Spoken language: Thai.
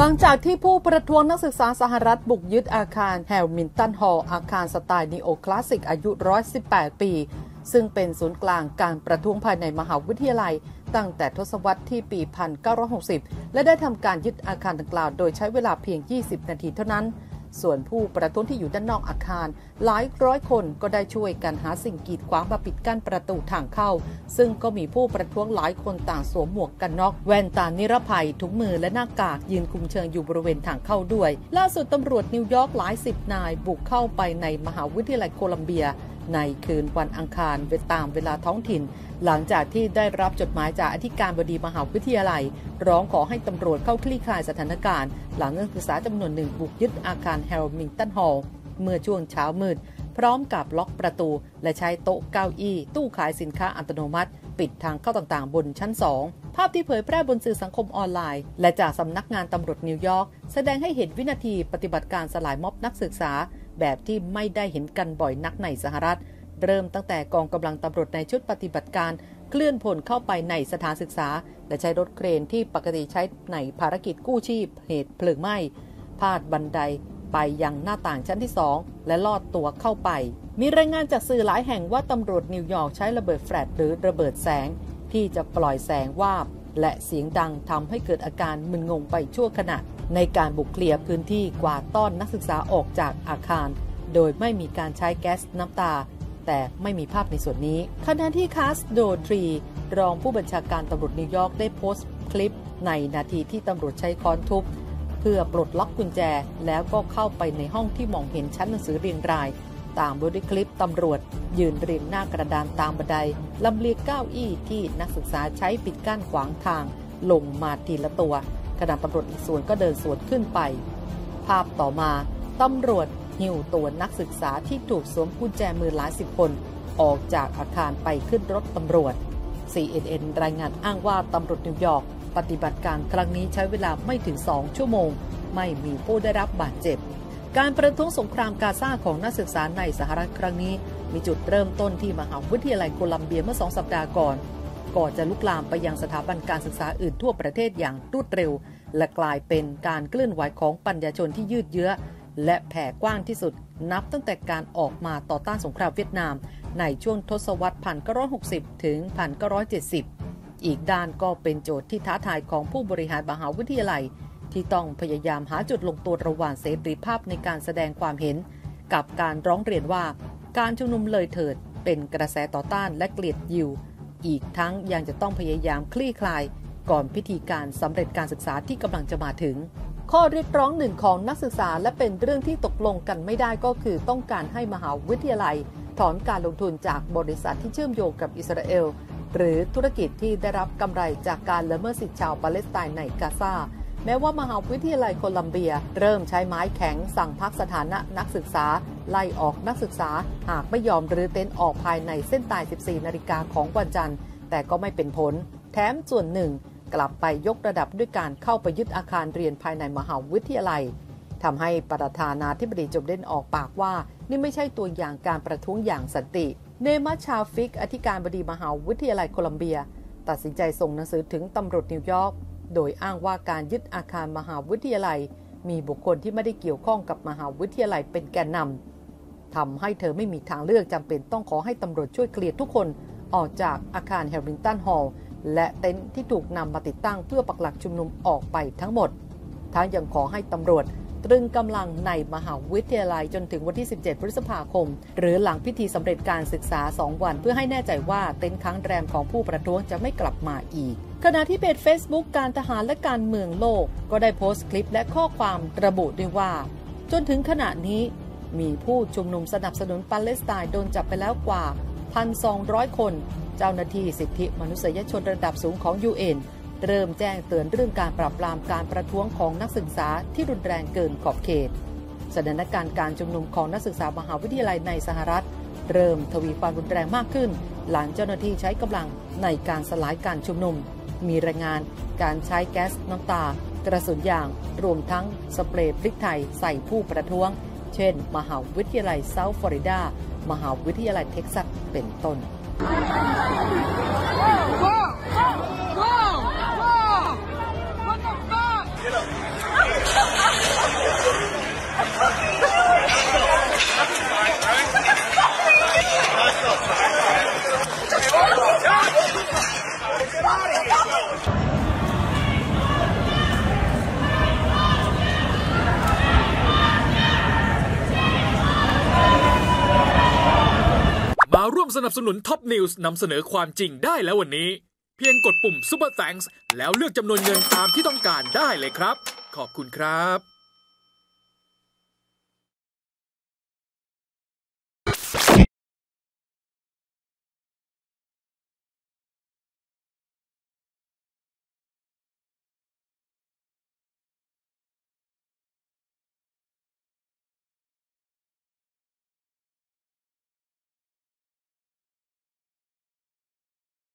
ลังจากที่ผู้ประท้วงนักศึกษาสหรัฐบุกยึดอาคารแฮมิลตันฮอลล์อาคารสไตล์นีโอคลาสสิกอายุ118 ปีซึ่งเป็นศูนย์กลางการประท้วงภายในมหาวิทยาลัยตั้งแต่ทศวรรษที่ปี 1960 และได้ทำการยึดอาคารดังกล่าวโดยใช้เวลาเพียง 20 นาทีเท่านั้นส่วนผู้ประท้วงที่อยู่ด้านนอกอาคารหลายร้อยคนก็ได้ช่วยกันหาสิ่งกีดขวางมาปิดกั้นประตูทางเข้าซึ่งก็มีผู้ประท้วงหลายคนต่างสวมหมวกกันน็อกแว่นตานิรภัยถุงมือและหน้ากากยืนคุมเชิงอยู่บริเวณทางเข้าด้วยล่าสุดตำรวจนิวยอร์กหลายสิบนายบุกเข้าไปในมหาวิทยาลัยโคลัมเบียในคืนวันอังคารตามเวลาท้องถิ่นหลังจากที่ได้รับจดหมายจากอธิการบดีมหาวิทยาลัยร้องขอให้ตำรวจเข้าคลี่คลายสถานการณ์หลังนักศึกษาจำนวนหนึ่งบุกยึดอาคารแฮมิลตันฮอลล์เมื่อช่วงเช้ามืดพร้อมกับล็อกประตูและใช้โต๊ะเก้าอี้ตู้ขายสินค้าอัตโนมัติปิดทางเข้าต่างๆบนชั้น2ภาพที่เผยแพร่บนสื่อสังคมออนไลน์และจากสำนักงานตำรวจนิวยอร์กแสดงให้เห็นวินาทีปฏิบัติการสลายม็อบนักศึกษาแบบที่ไม่ได้เห็นกันบ่อยนักในสหรัฐเริ่มตั้งแต่กองกำลังตำรวจในชุดปฏิบัติการเคลื่อนพลเข้าไปในสถานศึกษาและใช้รถเครนที่ปกติใช้ในภารกิจกู้ชีพเหตุเพลิงไหม้พาดบันไดไปยังหน้าต่างชั้นที่2และลอดตัวเข้าไปมีรายงานจากสื่อหลายแห่งว่าตำรวจนิวยอร์กใช้ระเบิดแฟลชหรือระเบิดแสงที่จะปล่อยแสงวาบและเสียงดังทำให้เกิดอาการมึนงงไปชั่วขณะในการบุกเคลียร์พื้นที่กวาดต้อนนักศึกษาออกจากอาคารโดยไม่มีการใช้แก๊สน้ำตาแต่ไม่มีภาพในส่วนนี้ขณะที่คาสโดทรีรองผู้บัญชาการตำรวจนิวยอร์กได้โพสต์คลิปในนาทีที่ตำรวจใช้ค้อนทุบเพื่อปลดล็อกกุญแจแล้วก็เข้าไปในห้องที่มองเห็นชั้นหนังสือเรียงรายตามด้วยคลิปตำรวจยืนเรียงหน้ากระดานตามบันไดลำเลียงเก้าอี้ที่นักศึกษาใช้ปิดกั้นขวางทางลงมาทีละตัวขณะตำรวจอีกส่วนก็เดินสวนขึ้นไปภาพต่อมาตำรวจหิ้วตัวนักศึกษาที่ถูกสวมกุญแจมือหลายสิบคนออกจากอาคารไปขึ้นรถตำรวจ CNN รายงานอ้างว่าตำรวจนิวยอร์กปฏิบัติการครั้งนี้ใช้เวลาไม่ถึง2 ชั่วโมงไม่มีผู้ได้รับบาดเจ็บการประท้วงสงครามกาซาของนักศึกษาในสหรัฐครั้งนี้มีจุดเริ่มต้นที่มหาวิทยาลัยโคลัมเบียเมื่อ2 สัปดาห์ก่อนจะลุกลามไปยังสถาบันการศึกษาอื่นทั่วประเทศอย่างรวดเร็วและกลายเป็นการเคลื่อนไหวของปัญญาชนที่ยืดเยื้อและแผ่กว้างที่สุดนับตั้งแต่การออกมาต่อต้านสงครามเวียดนามในช่วงทศวรรษ 1960 ถึง 1970 อีกด้านก็เป็นโจทย์ที่ท้าทายของผู้บริหารมหาวิทยาลัยที่ต้องพยายามหาจุดลงตัวระหว่างเสรีภาพในการแสดงความเห็นกับการร้องเรียนว่าการชุมนุมเลยเถิดเป็นกระแสต่อต้านและเกลียดยิวอีกทั้งยังจะต้องพยายามคลี่คลายก่อนพิธีการสำเร็จการศึกษาที่กำลังจะมาถึงข้อเรียกร้องหนึ่งของนักศึกษาและเป็นเรื่องที่ตกลงกันไม่ได้ก็คือต้องการให้มหาวิทยาลัยถอนการลงทุนจากบริษัทที่เชื่อมโยงกับอิสราเอลหรือธุรกิจที่ได้รับกำไรจากการละเมิดสิทธิชาวปาเลสไตน์ในกาซาแม้ว่ามหาวิทยาลัยโคลัมเบียเริ่มใช้ไม้แข็งสั่งพักสถานะนักศึกษาไล่ออกนักศึกษาหากไม่ยอมรื้อเต็นท์ออกภายในเส้นตาย 14 นาฬิกาของวันจันทร์แต่ก็ไม่เป็นผลแถมส่วนหนึ่งกลับไปยกระดับด้วยการเข้าไปยึดอาคารเรียนภายในมหาวิทยาลัยทำให้ประธานาธิบดีโจไบเดนออกปากว่านี่ไม่ใช่ตัวอย่างการประท้วงอย่างสันติเนมัชชาฟิกอธิการบดีมหาวิทยาลัยโคลัมเบียตัดสินใจส่งหนังสือถึงตำรวจนิวยอร์กโดยอ้างว่าการยึดอาคารมหาวิทยาลัยมีบุคคลที่ไม่ได้เกี่ยวข้องกับมหาวิทยาลัยเป็นแกนนำทำให้เธอไม่มีทางเลือกจำเป็นต้องขอให้ตำรวจช่วยเคลียร์ทุกคนออกจากอาคารแฮมิลตันฮอลล์และเต็นท์ที่ถูกนำมาติดตั้งเพื่อปักหลักชุมนุมออกไปทั้งหมดทั้งยังขอให้ตำรวจตรึงกำลังในมหาวิทยาลัยจนถึงวันที่ 17 พฤษภาคมหรือหลังพิธีสำเร็จการศึกษา 2 วันเพื่อให้แน่ใจว่าเต็นท์ค้างแรมของผู้ประท้วงจะไม่กลับมาอีกขณะที่เพจ Facebook การทหารและการเมืองโลกก็ได้โพสต์คลิปและข้อความระบุด้วยว่าจนถึงขณะนี้มีผู้ชุมนุมสนับสนุนปาเลสไตน์โดนจับไปแล้วกว่า 1,200 คนเจ้าหน้าที่สิทธิมนุษยชนระดับสูงของ UN เริ่มแจ้งเตือนเรื่องการปราบปรามการประท้วงของนักศึกษาที่รุนแรงเกินขอบเขตสถานการณ์การชุมนุมของนักศึกษามหาวิทยาลัยในสหรัฐเริ่มทวีความรุนแรงมากขึ้นหลังเจ้าหน้าที่ใช้กำลังในการสลายการชุมนุมมีรายงานการใช้แก๊สน้ำตากระสุนยางรวมทั้งสเปรย์พริกไทยใส่ผู้ประท้วงเช่นมหาวิทยาลัยเซาท์ฟลอริดามหาวิทยาลัยเท็กซัสเป็นต้นGet up. สนับสนุนท็อปนิวส์นำเสนอความจริงได้แล้ววันนี้เพียงกดปุ่ม Super Thanks แล้วเลือกจำนวนเงินตามที่ต้องการได้เลยครับขอบคุณครับ